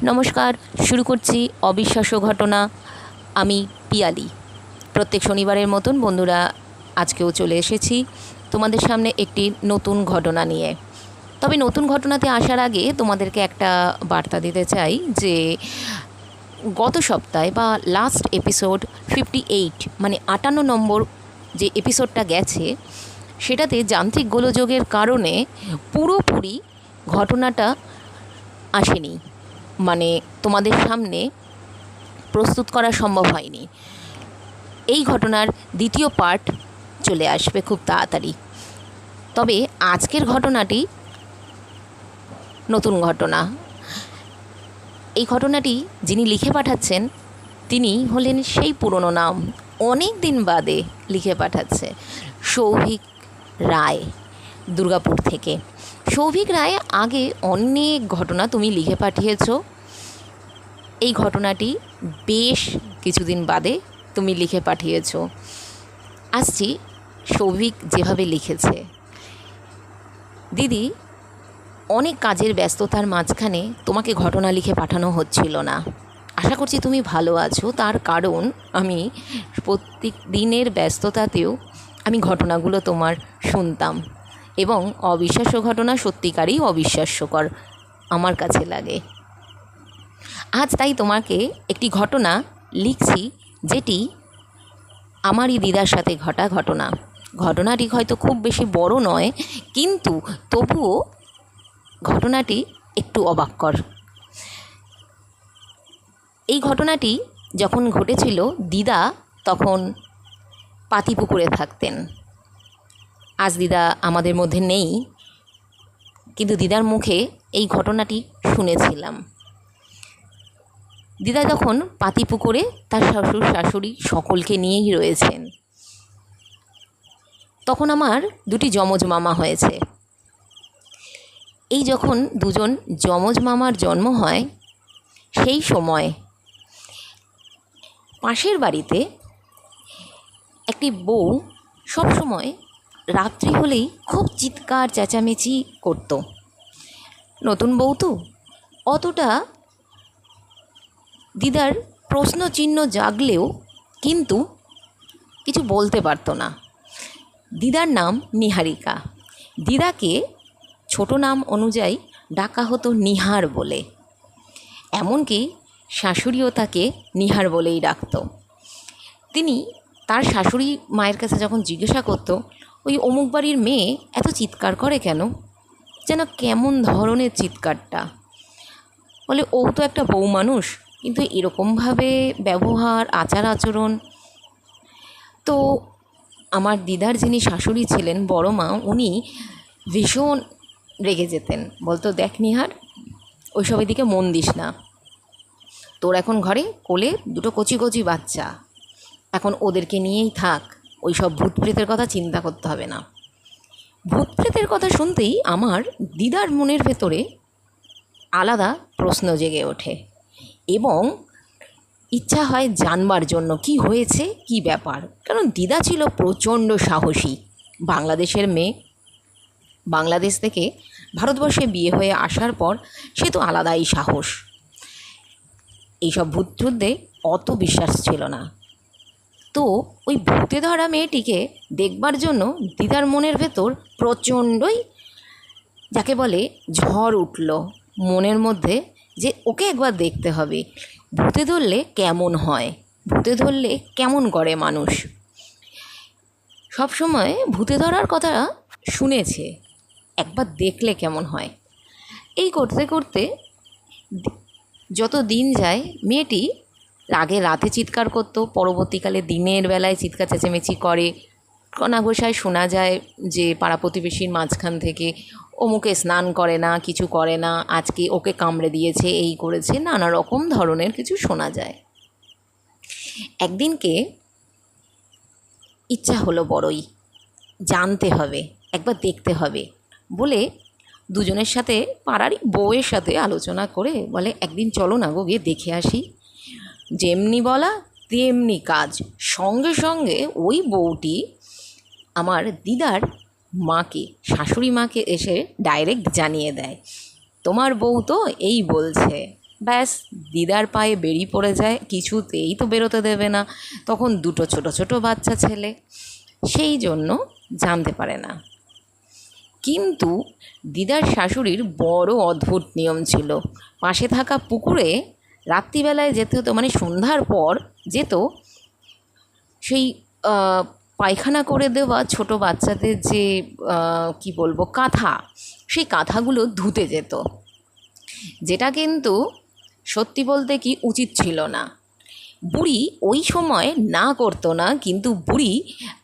নমস্কার, শুরু করছি অবিশ্বাস্য ঘটনা। আমি পিয়ালি। প্রত্যেক শনিবারের মতন বন্ধুরা আজকেও চলে এসেছি তোমাদের সামনে একটি নতুন ঘটনা নিয়ে। তবে নতুন ঘটনাতে আসার আগে তোমাদেরকে একটা বার্তা দিতে চাই যে গত সপ্তাহে বা লাস্ট এপিসোড 58 মানে 58 নম্বর যে এপিসোডটা গেছে সেটাতে যান্ত্রিক গোলযোগের কারণে পুরোপুরি ঘটনাটা আসেনি, মানে তোমাদের সামনে প্রস্তুত করা সম্ভব হয়নি। এই ঘটনার দ্বিতীয় পার্ট চলে আসবে খুব তাড়াতাড়ি। তবে আজকের ঘটনাটি নতুন ঘটনা। এই ঘটনাটি যিনি লিখে পাঠাচ্ছেন তিনি হলেন সেই পুরনো নাম, অনেক দিন বাদে লিখে পাঠাচ্ছে সৌভিক রায়, দুর্গাপুর থেকে। সৌভিক রায়, আগে অনেক ঘটনা তুমি লিখে পাঠিয়েছ। এই ঘটনাটি বেশ কিছুদিন বাদে তুমি লিখে পাঠিয়েছ। আসছি সৌভিক যেভাবে লিখেছে। দিদি, অনেক কাজের ব্যস্ততার মাঝখানে তোমাকে ঘটনা লিখে পাঠানো হচ্ছিল না। আশা করছি তুমি ভালো আছো। তার কারণ আমি প্রত্যেক দিনের ব্যস্ততাতেও আমি ঘটনাগুলো তোমার শুনতাম এবং অবিশ্বাস্য ঘটনা সত্যিকারই অবিশ্বাস্যকর আমার কাছে লাগে। আজ তাই তোমাকে একটি ঘটনা লিখছি যেটি আমারই দিদার সাথে ঘটা ঘটনা। ঘটনাটি হয়তো খুব বেশি বড় নয়, কিন্তু তবুও ঘটনাটি একটু অবাককর। এই ঘটনাটি যখন ঘটেছিল দিদা তখন পাতিপুকুরে থাকতেন। আজ দিদা আমাদের মধ্যে নেই, কিন্তু দিদার মুখে এই ঘটনাটি শুনেছিলাম। দিদা তখন পাতিপুকুরে তার শ্বশুর শাশুড়ি সকলকে নিয়েই রয়েছেন। তখন আমার দুটি যমজ মামা হয়েছে। এই যখন দুজন যমজ মামার জন্ম হয় সেই সময় পাশের বাড়িতে একটি বউ সবসময় রাত্রি হলেই খুব চিৎকার চেঁচামেচি করত। নতুন বউ তো অতটা দিদার প্রশ্নচিহ্ন জাগলেও কিন্তু কিছু বলতে পারতো না। দিদার নাম নিহারিকা। দিদাকে ছোট নাম অনুযায়ী ডাকা হতো নিহার বলে, এমনকি শাশুড়িও তাকে নিহার বলেই ডাকত। তিনি তার শাশুড়ি মায়ের কাছে যখন জিজ্ঞাসা করতো ওই অমুক বাড়ির মেয়ে এত চিৎকার করে কেন, যেন কেমন ধরনের চিৎকারটা, বলে ও তো একটা বউ মানুষ, কিন্তু এরকমভাবে ব্যবহার আচার আচরণ। তো আমার দিদার যিনি শাশুড়ি ছিলেন বড় মা, উনি ভীষণ রেগে যেতেন, বলতো দেখ নিহার, ওইসবের দিকে মন দিস না। তোর এখন ঘরে কোলে দুটো কচি কচি বাচ্চা, এখন ওদেরকে নিয়েই থাক, ওই সব ভূত প্রেতের কথা চিন্তা করতে হবে না। ভূত প্রেতের কথা শুনতেই আমার দিদার মনের ভেতরে আলাদা প্রশ্ন জেগে ওঠে এবং ইচ্ছা হয় জানবার জন্য কি হয়েছে, কি ব্যাপার। কারণ দিদা ছিল প্রচণ্ড সাহসী। বাংলাদেশের মেয়ে, বাংলাদেশ থেকে ভারতবর্ষে বিয়ে হয়ে আসার পর সে তো আলাদাই সাহস। এইসব ভূত টুততে অত বিশ্বাস ছিল না। তো ওই ভূতে ধরা মেয়েটিকে দেখবার জন্য দিদার মনের ভেতর প্রচণ্ডই, যাকে বলে, ঝড় উঠল মনের মধ্যে, যে ওকে একবার দেখতে হবে। ভূতে ধরলে কেমন হয়, ভূতে ধরলে কেমন করে মানুষ। সব সময় ভূতে ধরার কথা শুনেছে, একবার দেখলে কেমন হয়। এই করতে করতে যত দিন যায় মেয়েটি আগে রাতে চিৎকার করতো, পরবর্তীকালে দিনের বেলায় চিৎকার চেঁচামেচি করে। কণাঘোষায় শোনা যায় যে পাড়া প্রতিবেশীর মাঝখান থেকে অমুকে স্নান করে না, কিছু করে না, আজকে ওকে কামড়ে দিয়েছে, এই করেছে, নানা রকম ধরনের কিছু শোনা যায়। একদিনকে ইচ্ছা হলো বড়ই, জানতে হবে, একবার দেখতে হবে বলে দুজনের সাথে, পাড়ারই বউয়ের সাথে আলোচনা করে বলে একদিন চলো না গো, গিয়ে দেখে আসি। যেমনি বলা তেমনি কাজ। সঙ্গে সঙ্গে ওই বউটি আমার দিদার মাকে, শাশুড়ি মাকে এসে ডাইরেক্ট জানিয়ে দেয়, তোমার বউ তো এই বলছে ব্যাস, দিদার পায়ে বেরিয়ে পড়ে যায়, কিছুতেই তো বেরোতে দেবে না। তখন দুটো ছোট ছোট বাচ্চা ছেলে, সেই জন্য জানতে পারে না। কিন্তু দিদার শাশুড়ির বড় অদ্ভুত নিয়ম ছিল। পাশে থাকা পুকুরে রাত্রিবেলায় যেতে হতো, মানে সন্ধ্যার পর যেত, সেই পায়খানা করে দেওয়া ছোট বাচ্চাদের যে কি বলবো কাঁথা, সেই কাঁথাগুলো ধুতে যেত, যেটা কিন্তু সত্যি বলতে কি উচিত ছিল না। বুড়ি ওই সময় না করতো না, কিন্তু বুড়ি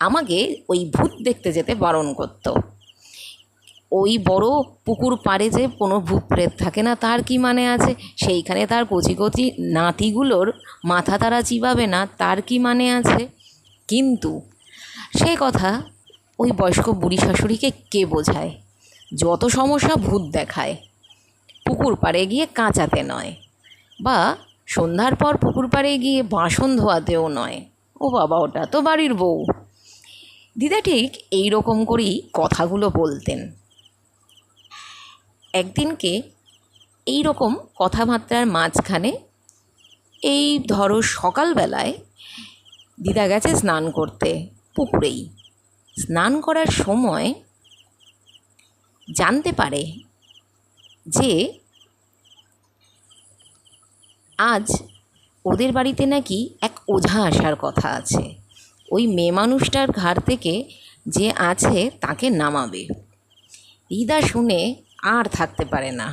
আমাকে ওই ভূত দেখতে যেতে বারণ করতো। ওই বড় পুকুর পাড়ে যে কোনো ভূত প্রেত থাকে না, তার কি মানে আছে? সেইখানে তার কচি কচি নাতিগুলোর মাথা তারা চিবাবে না, তার কি মানে আছে? কিন্তু সে কথা ওই বয়স্ক বুড়ি শাশুড়িকে কে বোঝায়? যত সমস্যা ভূত দেখায়, পুকুর পাড়ে গিয়ে কাঁচাতে নয়, বা সন্ধ্যার পর পুকুর পাড়ে গিয়ে বাসন ধোয়াতেও নয়। ও বাবা, ওটা তো বাড়ির বউ। দিদা ঠিক এই রকম করেই কথাগুলো বলতেন। একদিনকে এই রকম কথাবার্তার মাঝখানে, এই ধরো সকালবেলায় দিদা গেছে স্নান করতে পুকুরেই। স্নান করার সময় জানতে পারে যে আজ ওদের বাড়িতে নাকি এক ওঝা আসার কথা আছে। ওই মেয়ে মানুষটার ঘাড় থেকে যে আছে তাকে নামাবে। দিদা শুনে আর থাকতে পারে না,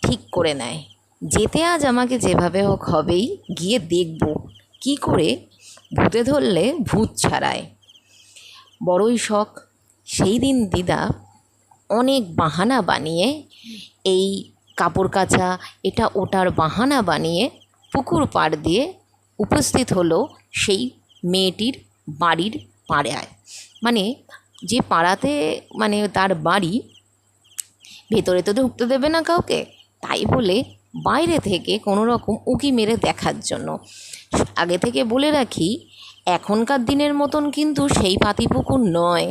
ঠিক করে নেয়, যেতে আজ আমাকে যেভাবে হোক হবেই, গিয়ে দেখব কি করে ভূতে ধরলে ভূত ছাড়ায়। বড়ই শখ। সেই দিন দিদা অনেক বাহানা বানিয়ে, এই কাপড় কাচা এটা ওটার বাহানা বানিয়ে পুকুর পাড় দিয়ে উপস্থিত হলো সেই মেয়েটির বাড়ির পাড়ায়। মানে যে পাড়াতে, মানে তার বাড়ি, ভেতরে তো ঢুকতে দেবে না কাউকে, তাই বলে বাইরে থেকে কোনো রকম উঁকি মেরে দেখার জন্য। আগে থেকে বলে রাখি, এখনকার দিনের মতন কিন্তু সেই পাতিপুকুর নয়।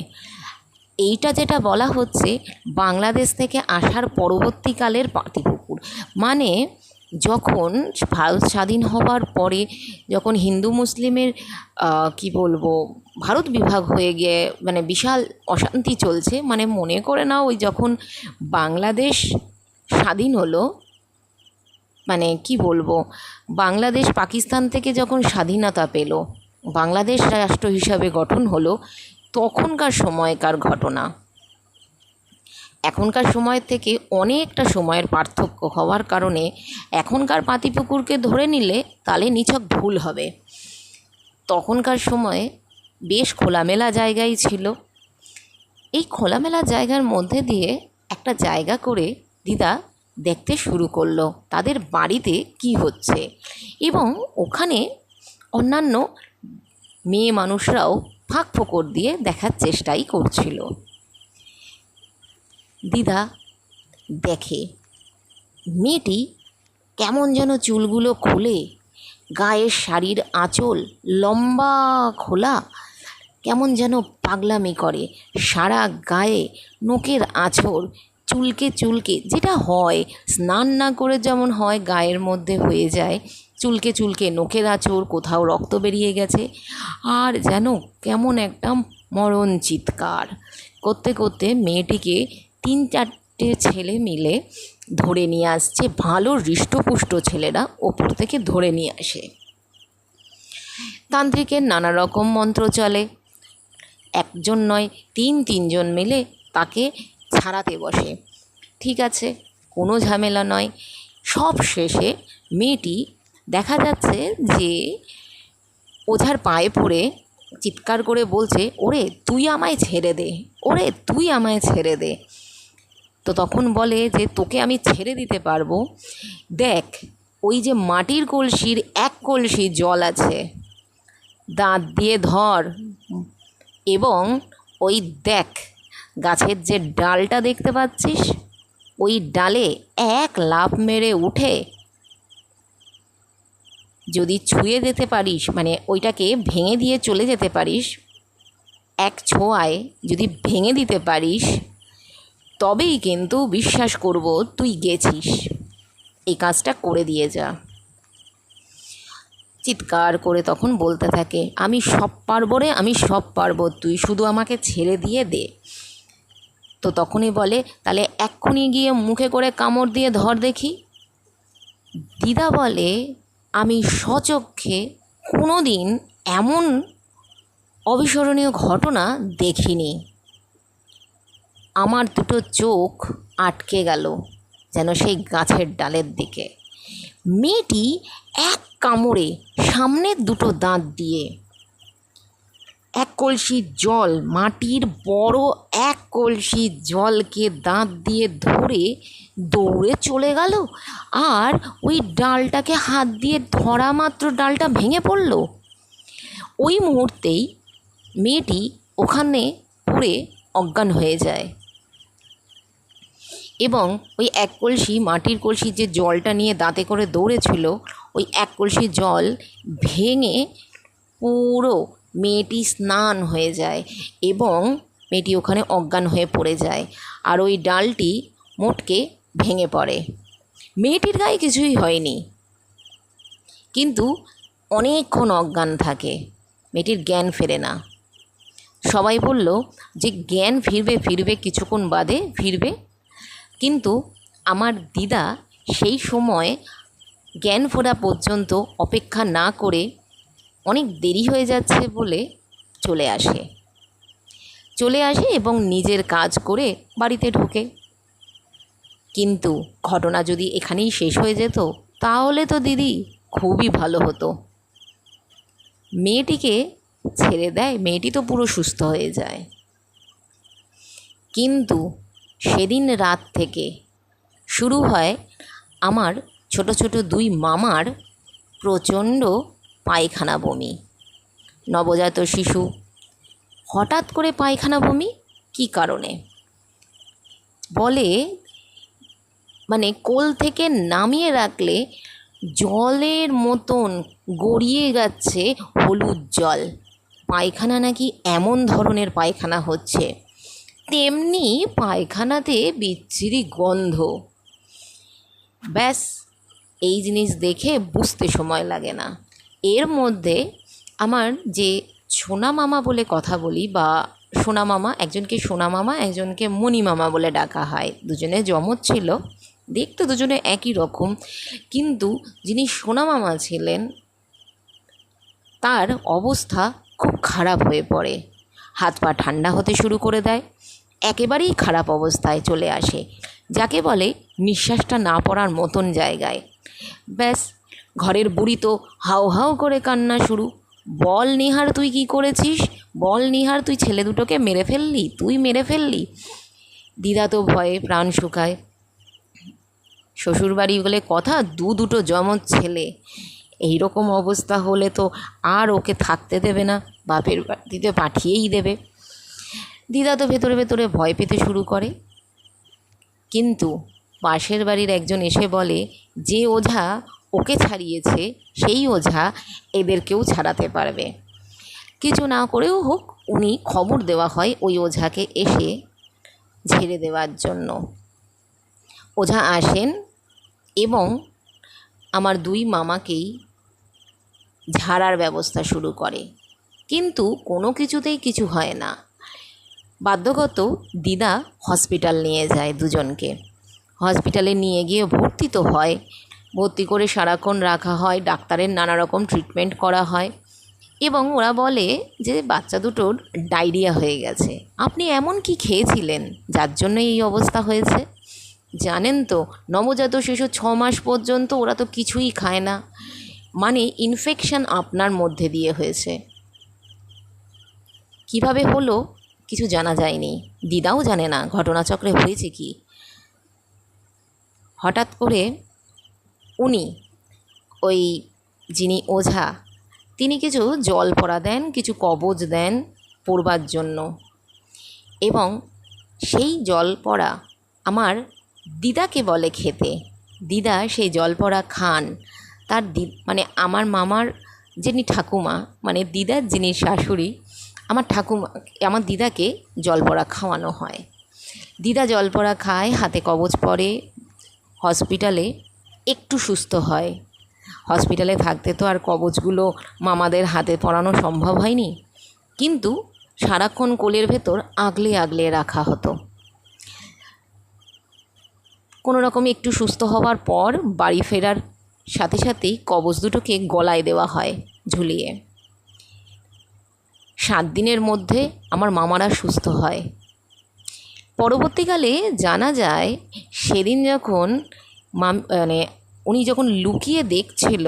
এইটা যেটা বলা হচ্ছে বাংলাদেশ থেকে আসার পরবর্তীকালের পাতিপুকুর। মানে যখন ভারত স্বাধীন হওয়ার পরে, যখন হিন্দু মুসলিমের কি বলবো ভারত বিভাগ হয়ে গিয়ে মানে বিশাল অশান্তি চলছে, মানে মনে করে নাও ওই যখন বাংলাদেশ স্বাধীন হলো, মানে কি বলবো, বাংলাদেশ পাকিস্তান থেকে যখন স্বাধীনতা পেল, বাংলাদেশ রাষ্ট্র হিসাবে গঠন হলো, তখনকার সময়কার ঘটনা। এখনকার সময় থেকে অনেকটা সময়ের পার্থক্য হওয়ার কারণে এখনকার পাতিপুকুরকে ধরে নিলে তাহলে নিছক ভুল হবে। তখনকার সময়ে বেশ খোলামেলা জায়গাই ছিল। এই খোলামেলা জায়গার মধ্যে দিয়ে একটা জায়গা করে দিদা দেখতে শুরু করলো তাদের বাড়িতে কি হচ্ছে, এবং ওখানে অন্যান্য মেয়ে মানুষরাও ফাঁক ফোকর দিয়ে দেখার চেষ্টাই করছিল। দিদা দেখে মেয়েটি কেমন যেন চুলগুলো খুলে, গায়ের শাড়ির আঁচল লম্বা খোলা, কেমন যেন পাগলামি করে, সারা গায়ে নোকের আঁচড় চুলকে চুলকে, যেটা হয় স্নান না করে যেমন হয় গায়ের মধ্যে হয়ে যায়, চুলকে চুলকে নোকের আঁচড়, কোথাও রক্ত বেরিয়ে গেছে, আর যেন কেমন একটা মরণ চিৎকার করতে করতে মেয়েটিকে 3-4টে ছেলে মিলে ধরে নিয়ে আসছে। ভালো হৃষ্টপুষ্ট ছেলেরা ওপর থেকে ধরে নিয়ে আসে। তান্ত্রিকের নানা রকম মন্ত্র চলে, একজন নয় 3-3জন মিলে তাকে ছাড়াতে বসে। ঠিক আছে, কোনো ঝামেলা নয়। সব শেষে মেয়েটি দেখা যাচ্ছে যে ওঝার পায়ে পড়ে চিৎকার করে বলছে, ওরে তুই আমায় ছেড়ে দে, ওরে তুই আমায় ছেড়ে দে। তো তখন বলে যে তোকে আমি ছেড়ে দিতে পারবো, দেখ ওই যে মাটির কলসির 1 কলসি জল আছে, দাঁত দিয়ে ধর, এবং ওই দেখ গাছের যে ডালটা দেখতে পাচ্ছিস, ওই ডালে 1 লাফ মেরে উঠে যদি ছুঁয়ে যেতে পারিস, মানে ওইটাকে ভেঙে দিয়ে চলে যেতে পারিস, 1 ছোঁয়ায় যদি ভেঙে দিতে পারিস, তবেই কিন্তু বিশ্বাস করব তুই গেছিস। এই কাজটা করে দিয়ে যা। চিৎকার করে তখন বলতে থাকে, আমি সব পারবো রে, আমি সব পারবো, তুই শুধু আমাকে ছেড়ে দিয়ে দে। তো তখনই বলে, তাহলে এক্ষুনি গিয়ে মুখে করে কামড় দিয়ে ধর দেখি। দিদা বলে, আমি স্বচক্ষে কোনো দিন এমন অবিস্মরণীয় ঘটনা দেখিনি। আমার দুটো চোখ আটকে গেল যেন সেই গাছের ডালের দিকে। মেয়েটি এক কামড়ে সামনের দুটো দাঁত দিয়ে এক কলসি জল, মাটির বড় এক কলসি জলকে দাঁত দিয়ে ধরে দৌড়ে চলে গেল। আর ওই ডালটাকে হাত দিয়ে ধরা মাত্র ডালটা ভেঙে পড়ল। ওই মুহূর্তেই মেয়েটি ওখানে পড়ে অজ্ঞান হয়ে যায় এবং ওই এক কলসি মাটির কলসি যে জলটা নিয়ে দাঁতে করে দৌড়েছিল, ওই এক কলসি জল ভেঙে পুরো মেয়েটি স্নান হয়ে যায় এবং মেয়েটি ওখানে অজ্ঞান হয়ে পড়ে যায়। আর ওই ডালটি মোটকে ভেঙে পড়ে। মেয়েটির গায়ে কিছুই হয়নি, কিন্তু অনেকক্ষণ অজ্ঞান থাকে, মেয়েটির জ্ঞান ফেরে না। সবাই বলল যে জ্ঞান ফিরবে কিছুক্ষণ বাদে ফিরবে, কিন্তু আমার দিদা সেই সময় জ্ঞান ফেরা পর্যন্ত অপেক্ষা না করে অনেক দেরি হয়ে যাচ্ছে বলে চলে আসে এবং নিজের কাজ করে বাড়িতে ঢোকে। কিন্তু ঘটনা যদি এখানেই শেষ হয়ে যেত তাহলে তো দিদি খুবই ভালো হতো। মেয়েটিকে ছেড়ে দেয়, মেয়েটি তো পুরো সুস্থ হয়ে যায়। কিন্তু সেদিন রাত থেকে শুরু হয় আমার ছোট ছোট দুই মামার প্রচণ্ড পায়খানা বমি। নবজাত শিশু, হঠাৎ করে পায়খানা বমি কী কারণে? বলে মানে কোল থেকে নামিয়ে রাখলে জলের মতন গড়িয়ে যাচ্ছে হলুদ জল। পায়খানা নাকি এমন ধরনের পায়খানা হচ্ছে, তেমনি পায়খানাতে বিচ্ছিরি গন্ধ। ব্যাস, এই জিনিস দেখে বুঝতে সময় লাগে না। এর মধ্যে আমার যে সোনা মামা বলে কথা বলি, বা সোনা মামা, একজনকে সোনা মামা, একজনকে মণি মামা বলে ডাকা হয়, দুজনে যমজ ছিল, দেখতে দুজনে একই রকম, কিন্তু যিনি সোনা মামা ছিলেন তার অবস্থা খুব খারাপ হয়ে পড়ে। হাত পা ঠান্ডা হতে শুরু করে দেয়, একেবারেই খারাপ অবস্থায় চলে আসে, যাকে বলে নিঃশ্বাসটা না পড়ার মতন জায়গায়। ব্যাস, ঘরের বুড়ি তো হাউ হাউ করে কান্না শুরু। বল নিহার, তুই কি করেছিস? বল নিহার, তুই ছেলে দুটোকে মেরে ফেললি। দিদা তো ভয়ে প্রাণ শুকায়। শ্বশুরবাড়ি বলে কথা, দুটো যমজ ছেলে, এই রকম অবস্থা হলে তো আর ওকে থাকতে দেবে না, বাপের বাড়িতে পাঠিয়েই দেবে। দিদা তো ভেতরে ভেতরে ভয় পেতে শুরু করে। কিন্তু পাশের বাড়ির একজন এসে বলে, যে ওঝা ওকে ছাড়িয়েছে সেই ওঝা এদেরকেও ছাড়াতে পারবে। কিছু না করেও হোক, উনি খবর দেওয়া হয় ওই ওঝাকে এসে ঝেড়ে দেওয়ার জন্য। ওঝা আসেন এবং আমার দুই মামাকেই ঝাড়ার ব্যবস্থা শুরু করে, কিন্তু কোনো কিছুতেই কিছু হয় না। বাধ্যগত দিদা হসপিটাল নিয়ে যায় দুজনকে। হসপিটালে নিয়ে গিয়ে ভর্তি তো হয়, ভর্তি করে সারাক্ষণ রাখা হয়, ডাক্তারের নানা রকম ট্রিটমেন্ট করা হয় এবং ওরা বলে যে বাচ্চা দুটোর ডায়রিয়া হয়ে গেছে। আপনি এমন কি খেয়েছিলেন যার জন্য এই অবস্থা হয়েছে? জানেন তো, নবজাত শিশু 6 মাস পর্যন্ত ওরা তো কিছুই খায় না, মানে ইনফেকশন আপনার মধ্যে দিয়ে হয়েছে। কিভাবে হলো কিছু জানা যায়নি, দিদাও জানে না ঘটনাচক্রে হয়েছে কি। হঠাৎ করে উনি, ওই যিনি ওঝা, তিনি কিছু জল পড়া দেন, কিছু কবজ দেন পড়বার জন্য, এবং সেই জল পড়া আমার দিদাকে বলে খেতে। দিদা সেই জল পড়া খান। তার মানে আমার মামার যিনি ঠাকুমা, মানে দিদার যিনি শাশুড়ি, আমার দিদাকে জলপড়া খাওয়ানো হয়। দিদা জলপড়া খায়, হাতে কবজ পরে, হসপিটালে একটু সুস্থ হয়। হসপিটালে থাকতে তো আর কবচগুলো মামাদের হাতে পরানো সম্ভব হয়নি, কিন্তু সারাক্ষণ কোলের ভেতর আগলে আগলে রাখা হতো। কোনো রকমে একটু সুস্থ হওয়ার পর বাড়ি ফেরার সাথে সাথেই কবচ দুটোকে গলায় দেওয়া হয় ঝুলিয়ে। 7 দিনের মধ্যে আমার মামারা সুস্থ হয়। পরবর্তীকালে জানা যায় সেদিন যখন মানে উনি যখন লুকিয়ে দেখছিল,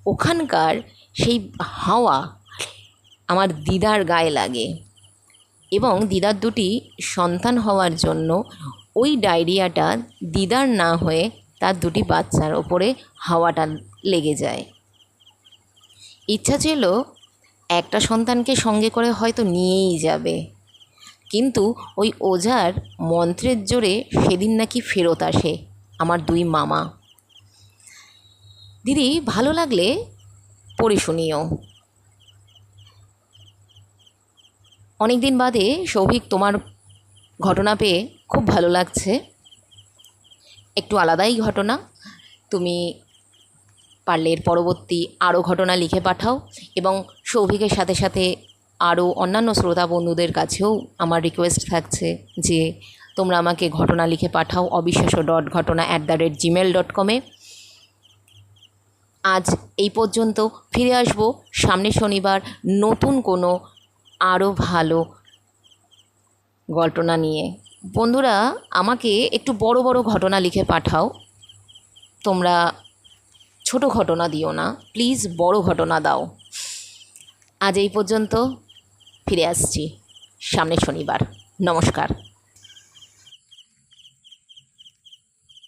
ওখানকার সেই হাওয়া আমার দিদার গায়ে লাগে এবং দিদার দুটি সন্তান হওয়ার জন্য ওই ডায়রিয়াটা দিদার না হয়ে তার দুটি বাচ্চার ওপরে হাওয়াটা লেগে যায়। ইচ্ছা ছিল একটা সন্তানকে সঙ্গে করে হয়তো নিয়েই যাবে, কিন্তু ওই ওঝার মন্ত্রের জোরে সেদিন নাকি ফেরত আসে আমার 2 মামা। দিদি, ভালো লাগলে পড়ে শুনিও। অনেক দিন বাদে সৌভিক তোমার ঘটনা পেয়ে খুব ভালো লাগছে। একটু আলাদাই ঘটনা। তুমি পারলে এর পরবর্তী আরও ঘটনা লিখে পাঠাও, এবং সৌভিকের সাথে সাথে আরও অন্যান্য শ্রোতা বন্ধুদের কাছেও আমার রিকোয়েস্ট থাকছে যে তোমরা আমাকে ঘটনা লিখে পাঠাও অবিশ্বাস্য.ঘটনা@gmail.com-এ। আজ এই পর্যন্ত। ফিরে আসবো সামনের শনিবার নতুন কোনো আরও ভালো ঘটনা নিয়ে। বন্ধুরা, আমাকে একটু বড় বড় ঘটনা লিখে পাঠাও। তোমরা ছোট ঘটনা দিও না, প্লিজ বড় ঘটনা দাও। আজ এই পর্যন্ত। ফিরে আসছি সামনের শনিবার। নমস্কার।